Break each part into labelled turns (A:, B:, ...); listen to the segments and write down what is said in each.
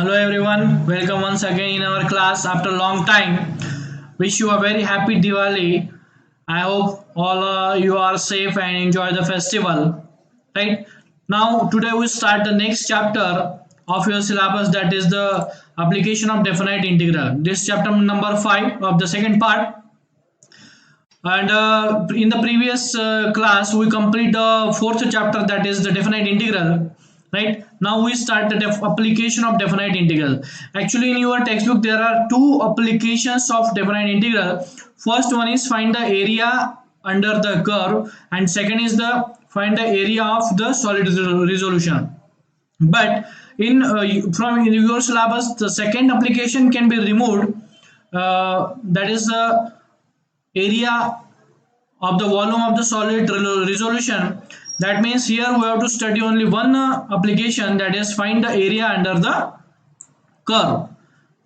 A: Hello everyone, welcome once again in our class after a long time. Wish you a very happy Diwali. I hope all you are safe and enjoy the festival. Right now, today we start the next chapter of your syllabus, that is the application of definite integral. This chapter number 5 of the second part. And in the previous class, we complete the fourth chapter, that is the definite integral. Right now, we start the application of definite integral. Actually, in your textbook, there are two applications of definite integral. First one is find the area under the curve, and second is the find the area of the solid resolution. But in from your syllabus, the second application can be removed. That is the area of the volume of the solid resolution. That means here we have to study only one application, that is find the area under the curve.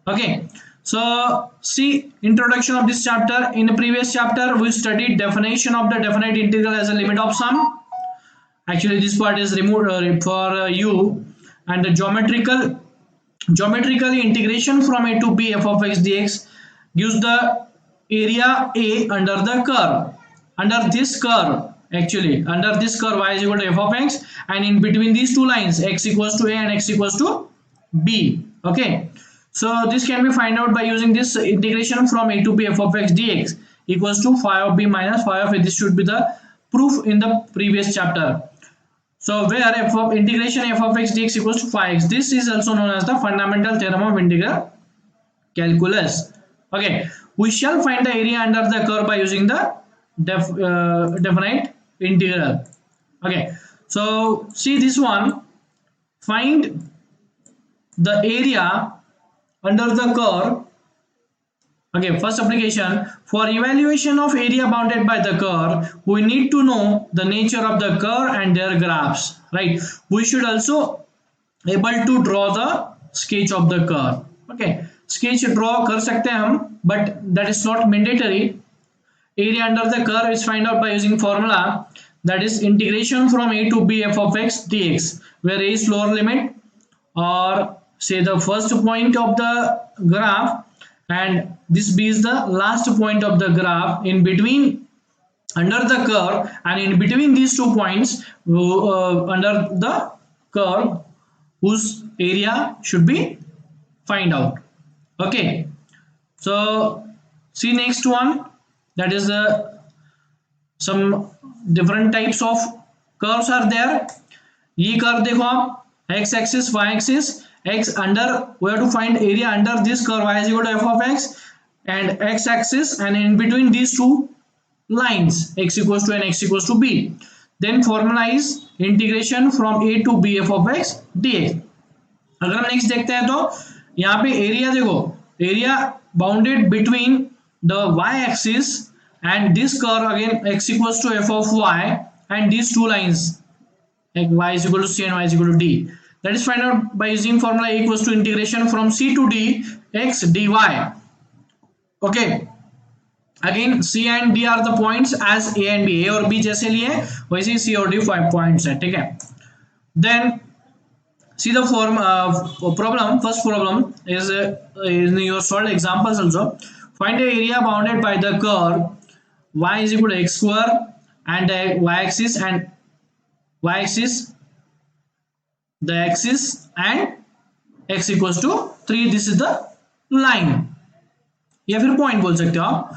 A: Okay, so see introduction of this chapter. In the previous chapter we studied definition of the definite integral as a limit of sum. Actually this part is removed for you. And the geometrically integration from a to b f of x dx gives the area a under the curve, under this curve. Actually under this curve y is equal to f of x, and in between these two lines x equals to a and x equals to b. Okay, so this can be find out by using this integration from a to b f of x dx equals to phi of b minus phi of a. This should be the proof in the previous chapter. So where f of integration f of x dx equals to phi x, this is also known as the fundamental theorem of integral calculus. Okay, we shall find the area under the curve by using the definite integral. Okay, so see this one, find the area under the curve. Okay, first application, for evaluation of area bounded by the curve, we need to know the nature of the curve and their graphs, right? We should also able to draw the sketch of the curve. Okay, sketch draw कर सकते हैं हम, but that is not mandatory. Area under the curve is find out by using formula, that is integration from a to b f of x dx, where a is lower limit or say the first point of the graph, and this b is the last point of the graph in between under the curve, and in between these 2 points under the curve whose area should be find out. Okay, so see next one, that is some different types of curves are there. ये curve देखो आप, x axis y axis, x under, we have to find area under this curve y is equal to f of x, and x axis, and in between these two lines x equals to and x equals to b. Then formula is integration from a to b f of x dx. अगर हम next देखते हैं तो यहाँ पे area देखो, area bounded between the y axis and this curve, again x equals to f of y, and these two lines like y is equal to c and y is equal to d. That is find out by using formula a equals to integration from c to d x dy. Okay, again c and d are the points as a and b, a और b जैसे लिए वैसे c और d 5 points है. ठीक है, then see the form problem. First problem is in your solved examples also. Find the area bounded by the curve y is equal to x square and y axis, and y axis the axis, and x equals to 3. This is the line, या फिर point बोल सकते हो आप.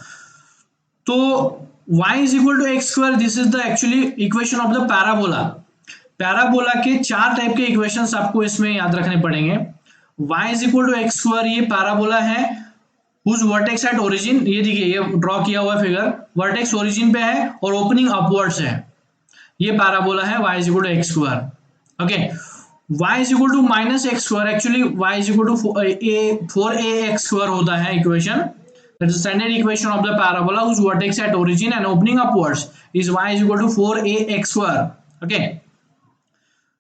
A: तो y is equal to x square, this is the actually equation of the parabola. Parabola के 4 type के equations आपको इसमें याद रखने पड़ेंगे. y is equal to x square, ये पैराबोला है whose vertex at origin, ये देखिए ये ड्रॉ किया हुआ फिगर, वर्टेक्स ओरिजिन पे है और ओपनिंग अपवर्ड्स है. ये पैराबोला है y is equal to x square. Okay, y is equal to minus x square, actually y is equal to 4ax square होता है equation. That is standard equation of the parabola whose vertex at origin and opening upwards is y is equal to 4ax square. Okay,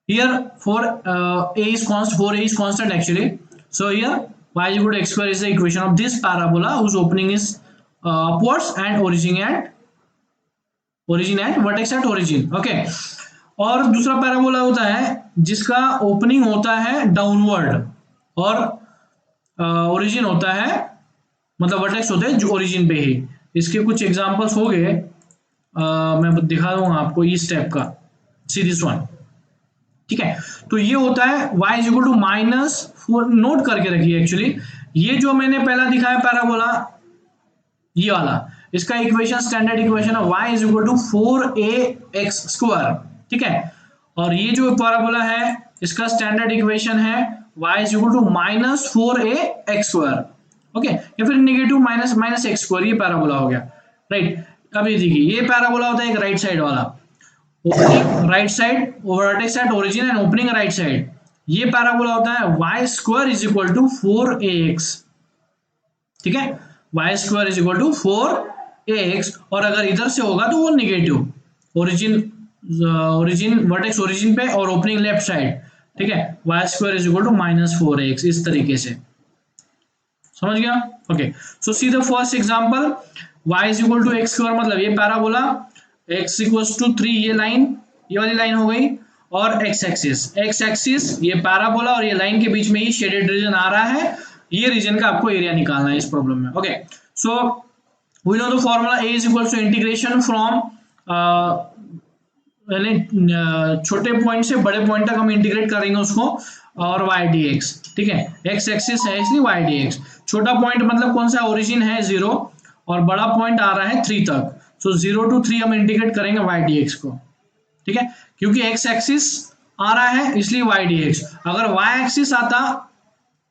A: here for a is constant, 4a is constant actually. So here y is equal to x square is the equation of this parabola whose opening is upwards and origin at vertex at origin. Okay, और दूसरा parabola होता है जिसका opening होता है downward और origin होता है, मतलब वर्टेक्स होते हैं जो ओरिजिन पे ही। इसके कुछ एग्जांपल्स हो गए, मैं दिखा दूंगा आपको इस टाइप का, सी दिस वन। ठीक है, तो ये होता है y इज इक्वल टू -4, नोट करके रखिए। एक्चुअली ये जो मैंने पहला दिखाया पैराबोला, ये वाला, इसका इक्वेशन स्टैंडर्ड इक्वेशन है y is equal to 4ax²। ठीक है, और ये जो पैराबोला है इसका स्टैंडर्ड इक्वेशन है y is equal to -4ax²। Okay, या फिर नेगेटिव -x², ये पैराबोला हो गया, राइट। अब ये देखिए, ये पैराबोला होता है एक राइट साइड वाला, opening right side, vertex at origin and opening right side. ये पैराबोला होता है y² is equal to 4ax। ठीक है, y² is equal to 4ax, और अगर इधर से होगा तो वो निगेटिव, ओरिजिन वर्टेक्स ओरिजिन पे और ओपनिंग लेफ्ट साइड। ठीक है, y² is equal to -4ax, इस तरीके से, समझ गया। Okay, so see the first example, y is equal to x², मतलब ये पैराबोला, x इक्वल्स टू 3, ये लाइन, ये वाली लाइन हो गई, और x एक्सिस ये पैराबोला और ये लाइन के बीच में ही शेडेड रीजन आ रहा है, ये रीजन का आपको एरिया निकालना है इस प्रॉब्लम में। Okay, so we know the formula a is equals to integration from, छोटे पॉइंट से बड़े पॉइंट तक हम इंटीग्रेट करेंगे उसको, और y dx। ठीक है, x एक्सिस है इसलिए y dx। छोटा पॉइंट मतलब कौन सा, ओरिजिन है 0 और बड़ा पॉइंट आ रहा है 3 तक, सो 0 to 3 हम इंटीग्रेट करेंगे y dx को। ठीक है, क्योंकि x एक्सिस आ रहा है इसलिए y dx। अगर y एक्सिस आता,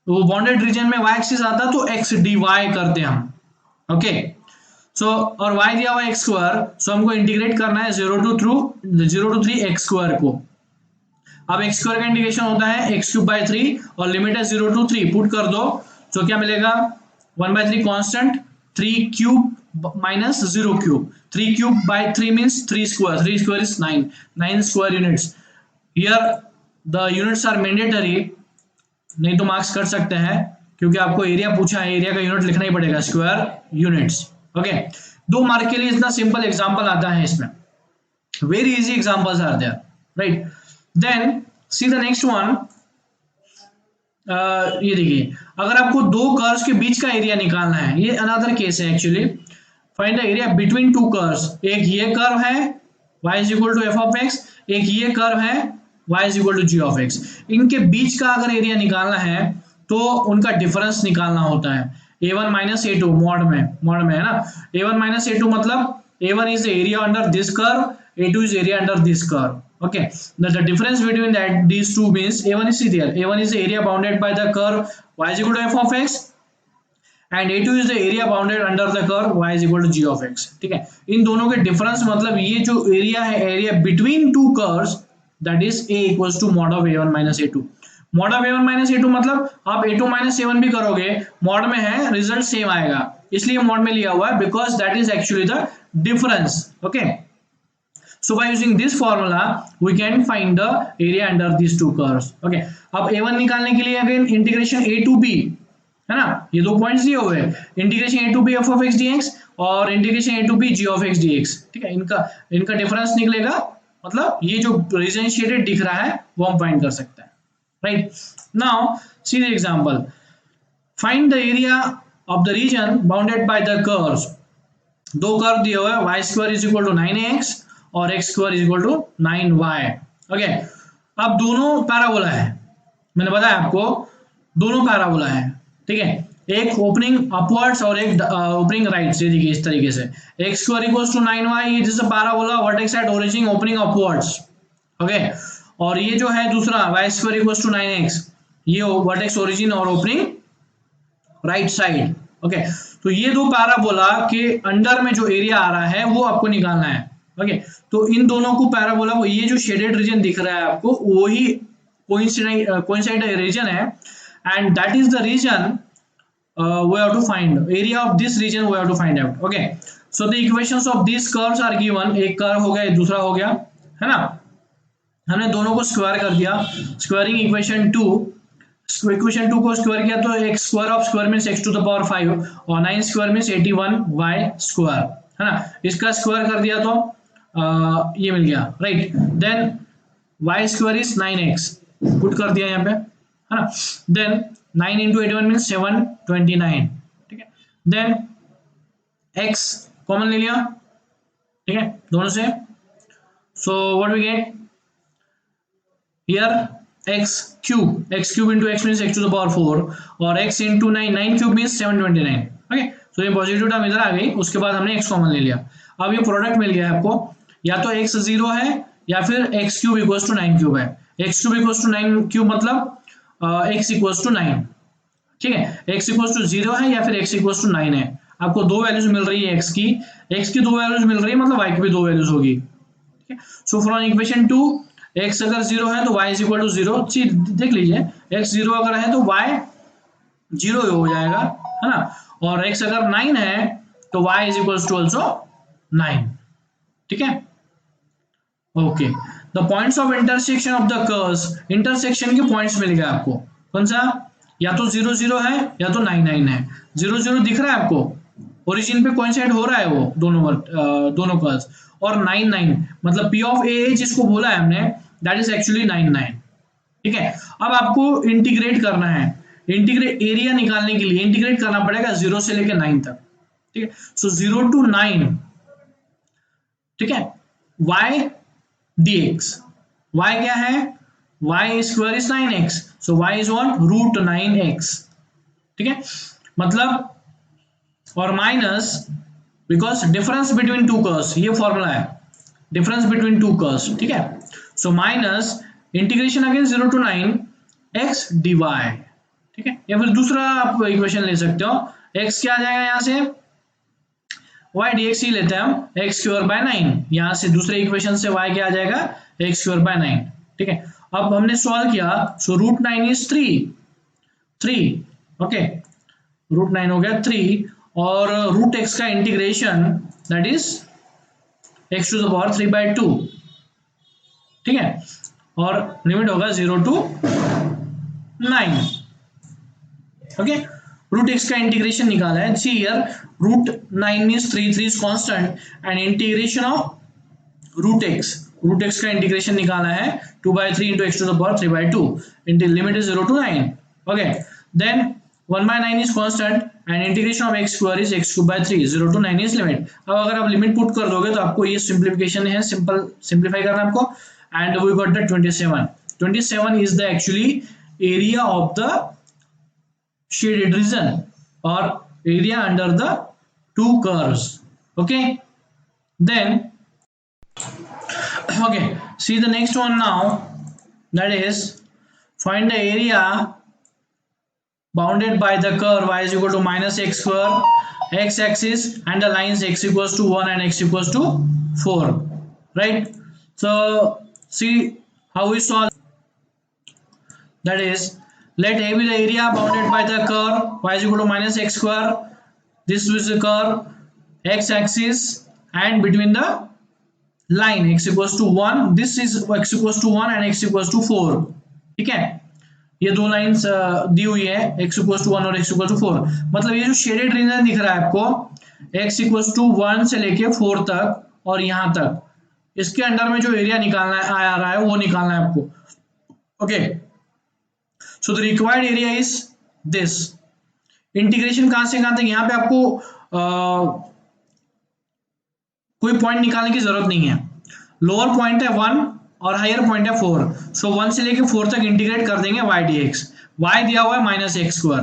A: वो बॉन्डेड रीजन में y एक्सिस आता तो x dy करते हम। ओके, सो और y दिया हुआ x², सो हमको इंटीग्रेट करना है 0 to 3 x² को। अब x² का इंटीग्रेशन होता है x³/3 और लिमिट है 0 to 3, पुट कर दो, तो क्या मिलेगा, 1/3 constant, 3³ - 0³, 3³/3 means 3², 3² is 9 square units। Here the units are mandatory, नहीं तो मार्क्स कर सकते हैं, क्योंकि आपको एरिया पूछा है, एरिया का यूनिट लिखना ही पड़ेगा, स्क्वायर यूनिट्स। ओके, 2 मार्क के लिए इतना सिंपल एग्जांपल आता है इसमें, very easy examples are there, right. Then see the next one, ये देखिए, अगर आपको दो कर्व्स के बीच का एरिया निकालना है, ये अनदर केस है actually, find the area between two curves. एक ये कर्व है y is equal to f(x), एक ये कर्व है y is equal to g(x). इनके बीच का अगर एरिया निकालना है तो उनका डिफरेंस निकालना होता है, a1 - a2 मॉड में है ना। a1 - a2 मतलब a1 is the area under this curve, a2 is area under this curve। Okay, the difference between these two means a1 is there, a1 is the area bounded by the curve y is equal to f(x), and a2 is the area bounded under the curve y is equal to g(x). ठीक है, इन दोनों के difference मतलब ये जो area है, area between two curves, that is a equals to mod of a1 - a2। Mod of a1 - a2 मतलब आप a2 - a1 भी करोगे, मॉड में है, रिजल्ट सेम आएगा, इसलिए मॉड में लिया हुआ है, because that is actually the difference। Okay, so by using this formula we can find the area under these two curves। Okay, अब a1 निकालने के लिए again integration a to b है ना, ये दो पॉइंट्स दिए हुए हैं, integration a to b f(x) dx और integration a to b g(x) dx। ठीक है, इनका डिफरेंस निकलेगा, मतलब ये जो रीजन शेडेड दिख रहा है वो हम फाइंड कर सकते हैं, right. Now see the example, find the area of the reason bounded by the curves. दो कर्व दिए हुए हैं, y² is equal to 9x और x² is equal to 9y। Okay, अब दोनों पैराबोला है, मैंने बताया आपको दोनों पैराबोला है। ठीक है, एक ओपनिंग अपवर्ड्स और एक ओपनिंग राइट, ये देखिए इस तरीके से, x² इक्वल्स टू 9y, ये this a parabola, vertex at origin opening upwards. Okay, और ये जो है दूसरा y² इक्वल्स टू 9x, ये वर्टेक्स ओरिजिन और ओपनिंग राइट साइड। ओके, तो ये दो पैराबोला के अंडर में जो एरिया आ रहा है वो आपको निकालना है। ओके, तो इन दोनों को पैराबोला को, ये जो शेडेड रीजन दिख रहा है आपको, वही कोइंसाइड रीजन है, and that is the region we have to find area of this region, we have to find out। Okay, so the equations of these curves are given, एक curve हो गया, दूसरा हो गया, है ना, हमने दोनों को स्क्वायर कर दिया, स्क्वायरिंग इक्वेशन 2 को स्क्वायर किया तो x square of square means x to the power 5 और 9 स्क्वायर मींस 81y स्क्वायर, है ना, इसका स्क्वायर कर दिया तो ये मिल गया, right. Then y square is 9x, put कर दिया यहाँ पे, है ना। देन 9 into 81 मीन्स 729, ठीक है। देन x कॉमन ले लिया, ठीक है, दोनों से। So what we get here x cube into x means x to the power 4 और x into 9 cube means 729, okay. तो ये पॉजिटिव टर्म इधर आ गई, उसके बाद हमने x कॉमन ले लिया। अब ये प्रोडक्ट मिल गया है आपको, या तो x 0 है या फिर x cube equals to 9 cube है। x cube equals to 9 cube मतलब x इक्वल्स टू 9, ठीक है। x इक्वल्स टू 0 है या फिर x इक्वल्स टू 9 है। आपको दो वैल्यूज मिल रही है x की दो वैल्यूज मिल रही है, मतलब y की भी दो वैल्यूज होगी, ठीक है। सो फ्रॉम इक्वेशन 2 x अगर 0 है तो y इज इक्वल टू 0। देख लीजिए, x 0 अगर है तो y 0 हो जाएगा, है ना। और x अगर 9 है तो y is equal to also 9, ठीक है। Okay, the points of intersection of the curves, intersection के पॉइंट्स मिल गए आपको। कौन सा, या तो 0 0 है या तो 9 9 है। 0 0 दिख रहा है आपको, ओरिजिन पे कोइंसाइड हो रहा है वो दोनों कर्व्स, और 9 9 मतलब P ऑफ A जिसको बोला है हमने, दैट इज एक्चुअली 9 9, ठीक है। अब आपको इंटीग्रेट करना है, इंटीग्रेट एरिया निकालने के लिए इंटीग्रेट करना पड़ेगा 0 से लेकर 9 तक, ठीक है। सो 0 to 9, ठीक है, y dx, y क्या है, y square is 9x, so y is one root 9x, ठीक है। मतलब और minus, because difference between two curves, ये फॉर्मूला है डिफरेंस बिटवीन टू कर्व्स, ठीक है। So minus integration again 0 to 9 x dy, ठीक है। या फिर दूसरा आप इक्वेशन ले सकते हो, x क्या आ जाएगा यहाँ से, y dx ही लेते हैं हम, x स्क्वायर बाय 9, यहाँ से दूसरे इक्वेशन से y क्या आ जाएगा, x स्क्वायर बाय 9, ठीक है। अब हमने सॉल्व किया, so root 9 is 3, okay, root 9 हो गया 3, और रूट x का integration that is x to the power 3/2, ठीक है, और लिमिट होगा 0 to 9, ओके। रूट x का इंटीग्रेशन निकाला है, see here root 9 means 3 is constant and integration of root x का इंटीग्रेशन निकाला है 2/3 into x to the power 3/2, into limit is 0 to 9, okay। Then 1/9 is constant and integration of x square is x cube by 3, 0 to 9 is limit। अब अगर आप limit put कर दोगे तो आपको ये सिंप्लीफिकेशन है, सिंप्लीफाई करना है आपको, and we got the 27 is the actually area of the shaded region or area under the two curves, okay। Then okay, see the next one now, that is find the area bounded by the curve y is equal to minus x square, x axis and the lines x equals to 1 and x equals to 4, right। So see how we solve, that is let A be the area bounded by the curve y is equal to minus x square, this is the curve, x axis and between the line x equals to 1, this is x equals to 1 and x equals to 4, ठीक है। ये दो lines दी हुई है x equals to 1 और x equals to 4, मतलब ये जो शेडेड रीजन दिख रहा है आपको x equals to 1 से लेके 4 तक और यहाँ तक, इसके अंडर में जो एरिया निकालना है आ रहा है वो निकालना है आपको, okay. So the required area is this. Integration कहां से कहां तक, यहाँ पे आपको कोई पॉइंट निकालने की जरूरत नहीं है, लोअर पॉइंट है 1 और हायर पॉइंट है 4, सो 1 से लेके 4 तक इंटीग्रेट कर देंगे y dx, y दिया हुआ है माइनस एक्स स्क्वायर,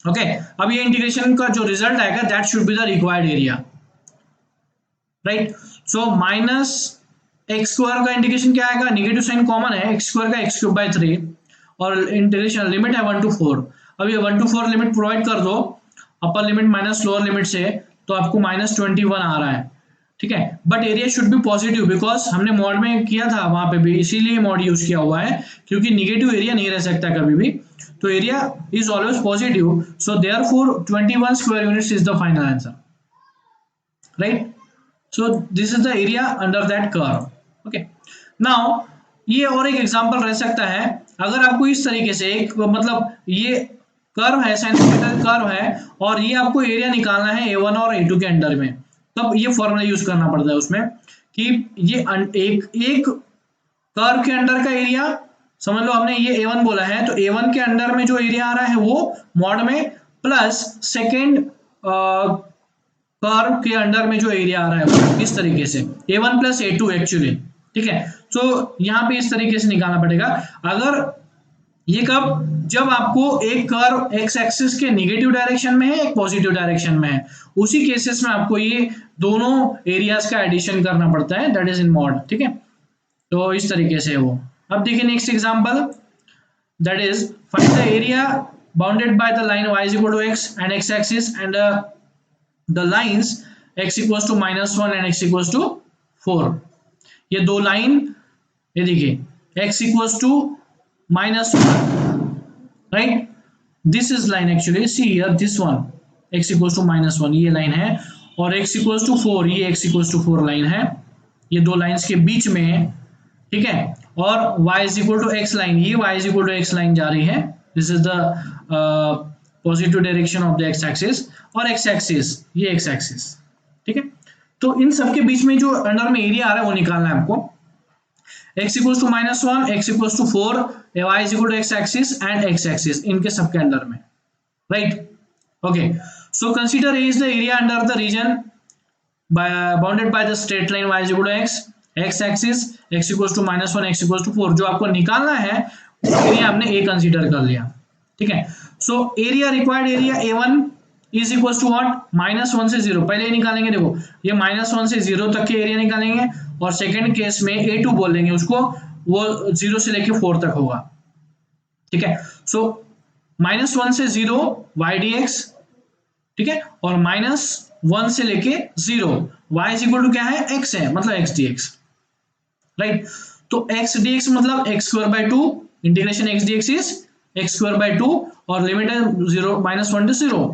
A: ओके। अब ये इंटीग्रेशन का जो रिजल्ट आएगा that should be the required area, right. So minus x square का इंटीग्रेशन क्या आएगा, नेगेटिव साइन कॉमन है, एक्स स्क्वायर का x क्यूब बाय 3 और इंटीग्रेशन लिमिट है 1 to 4। अब ये 1 to 4 लिमिट प्रोवाइड कर दो, upper limit minus lower limit से, तो आपको -21 आ रहा है, ठीक है। But area should be positive because हमने मॉड में किया था वहां पे भी, इसीलिए मॉड यूज किया हुआ है, क्योंकि निगेटिव एरिया नहीं रह सकता कभी भी, तो area is always positive, so therefore 21 square units is the final answer, right. So this is the area under that curve, okay. Now ये और एक एग्जांपल रह सकता है, अगर आपको इस तरीके से एक मतलब ये कर्व है, साइनसोइडल कर्व है, और ये आपको एरिया निकालना है A1 और A2 के अंडर में, तब ये फॉर्मूला यूज करना पड़ता है उसमें कि ये एक कर्व के अंडर का एरिया समझ लो हमने ये A1 बोला है, तो A1 के अंडर में जो एरिया आ रहा है वो मॉड में प्लस सेकेंड कर्व के अंडर में जो एरिया आ रहा है इस तरीके से A1 प्लस A2 एक्चुअली, ठीक है। तो यहाँ पे इस तरीके से निकालना पड़ेगा। अगर ये कब, जब आपको एक कर्व एक्स एक्सिस के नेगेटिव डायरेक्शन में है, एक पॉजिटिव डायरेक्शन में है, उसी केसेस में आपको ये दोनों एरियाज का एडिशन करना पड़ता है, दैट इज इन मॉड, ठीक है। तो इस तरीके से वो। अब देखिए next example, that is find the area bounded by the line y is equal to x and x axis and the lines x equals to -1 and x equals to 4। ये दो लाइन, ये देखिए x equals to -1, right, this is line actually, see here this one x equals to -1 ये line है, और x equals to 4 ये x equals to 4 line है, ये दो लाइंस के बीच में है, ठीक है। और y is equal to x line, ये y is equal to x line जा रही है, this is the positive direction of the x axis, और x एक्सिस ये x एक्सिस, ठीक है। तो इन सब के बीच में जो अंडर में एरिया आ रहा है वो निकालना है आपको। x equals to -1, x equals to 4, y is equal to x axis and x axis, इनके सबके अंडर में, right. Okay, so consider A is the area under the region bounded by the straight line y is equal to x axis x equals to -1 x equals to 4। जो आपको निकालना है वो area हमने A consider कर लिया, ठीक है। So area, required area A1 is equal to what, -1 से 0, पहले ये निकालेंगे, देखो ये -1 से 0 तक के एरिया निकालेंगे, और सेकंड केस में A2 बोलेंगे उसको, वो 0 से लेके 4 तक होगा, ठीक है। सो -1 से 0 y dx, ठीक है, और -1 से लेके 0 y इज इक्वल टू क्या है, x है, मतलब x dx, राइट। तो x dx मतलब x²/2, integration x dx is x²/2, और लिमिट है 1 to 0,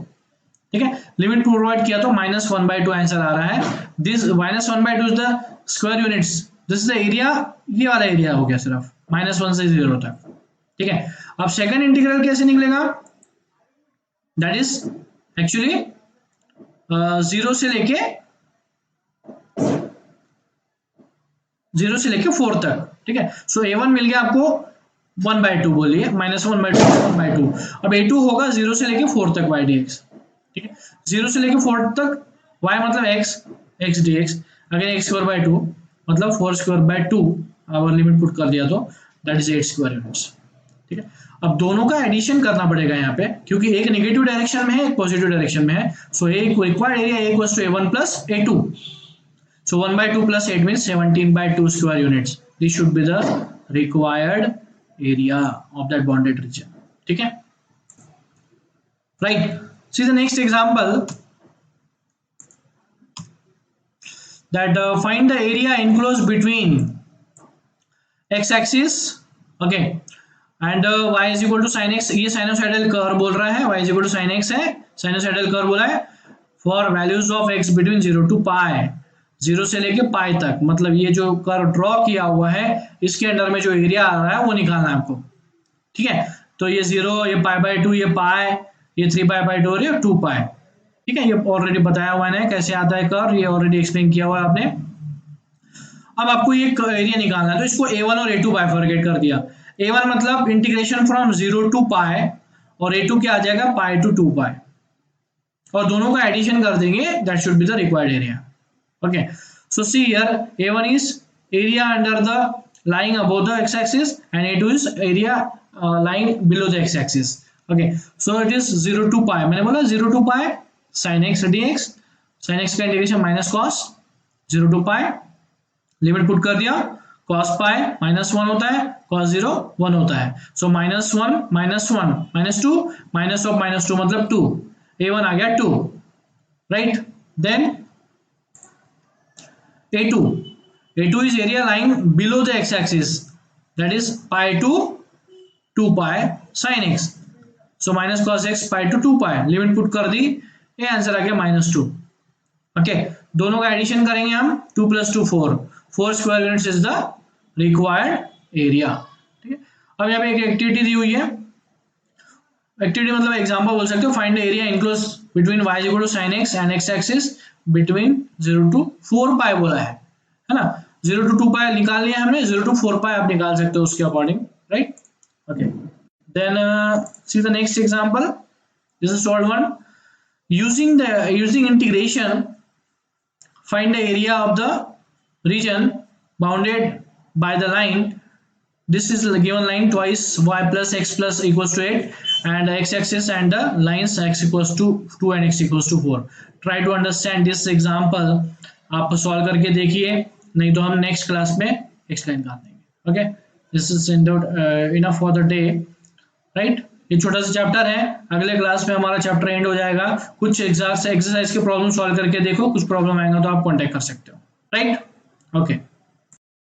A: ठीक है। लिमिट प्रोवाइड किया तो -1/2 आंसर आ रहा है। This -1/2 is the square units, this is the area, ये वाला एरिया हो गया सिर्फ -1 से 0 तक, ठीक है। अब सेकंड इंटीग्रल कैसे निकलेगा, दैट इज एक्चुअली 0 से लेके 4 तक, ठीक है। सो A1 मिल गया आपको 1/2, बोलिए -1/2 1/2। अब A2 होगा 0 से लेके 4 तक y dx, ठीक है। 0 से लेके 4 तक y मतलब x dx, अगर x²/2 मतलब 4²/2, अगर लिमिट पुट कर दिया तो दैट इज 8 स्क्वायर यूनिट्स, ठीक है। अब दोनों का एडिशन करना पड़ेगा यहाँ पे, क्योंकि एक नेगेटिव डायरेक्शन में है, एक पॉजिटिव डायरेक्शन में है। So required area A equals to A1 plus A2, so 1/2 plus 8 means 17/2 square units, this should be the required area of that bonded region, ठीक है, right। See the next example, that find the area enclosed between x axis, okay, and y is equal to sin x, ये sinusoidal curve बोल रहा है, y is equal to sin x है, sinusoidal curve बोला है, for values of x between 0 to pi, 0 से लेके पाई तक, मतलब ये जो कर्व ड्रॉ किया हुआ है इसके अंडर में जो एरिया आ रहा है वो निकालना है आपको, ठीक है। तो ये 0, ये π/2, ये पाई, ये 3π/2 और ये 2π, ठीक है। ये ऑलरेडी बताया हुआ है कैसे आता है कर्व, ये ऑलरेडी एक्सप्लेन किया हुआ है आपने। अब आपको ये एरिया निकालना है, तो इसको A1 और A2 बाइफरकेट कर दिया। A1 मतलब इंटीग्रेशन फ्रॉम 0 to पाई, और A2 क्या आ जाएगा, पाई टू 2π, और दोनों का एडिशन कर देंगे, that should be the required area. Okay, so see here A1 is area under the lying above the x-axis and A2 is area lying below the x-axis. Okay, so it is 0 to pi, मैंने बोला 0 to pi sin x dx, sin x का integration minus cos 0 to pi, limit put कर दिया, cos pi -1 होता है, cos 0 1 होता है, so -1 -2 minus of -2 मतलब 2, A1 आ गया 2, right. Then A2 is area lying below the x-axis, that is pi to 2π sin x, so minus cos x pi to 2π, limit put कर दी, ये आंसर आ गया -2, ओके। दोनों का एडिशन करेंगे हम, 2 + 2 4 square units is the required area, ठीक है। अब यहाँ पे एक एक्टिविटी दी हुई है, एक्टिविटी मतलब एग्जांपल बोल सकते हो, find the area enclose between y equal to sin x and x axis between 0 to 4π बोला है ना। 0 to 2π निकाल लिया हमने, 0 to 4π आप निकाल सकते हो उसके according, right? Okay, then see the next example. This is solved one. Using integration, find the area of the region bounded by the line. This is the given line twice y plus x plus equals to 8 and x axis and the lines x equals to 2 and x equals to 4. Try to understand this example. आप solve करके देखिए, नहीं तो हम next class में explain कर देंगे. Okay, this is enough for the day, right. ये छोटा सा चैप्टर है, अगले क्लास में हमारा चैप्टर एंड हो जाएगा. कुछ एक्सरसाइज के प्रॉब्लम सॉल्व करके देखो, कुछ प्रॉब्लम आएगा तो आप कॉन्टेक्ट कर सकते हो, राइट. ओके.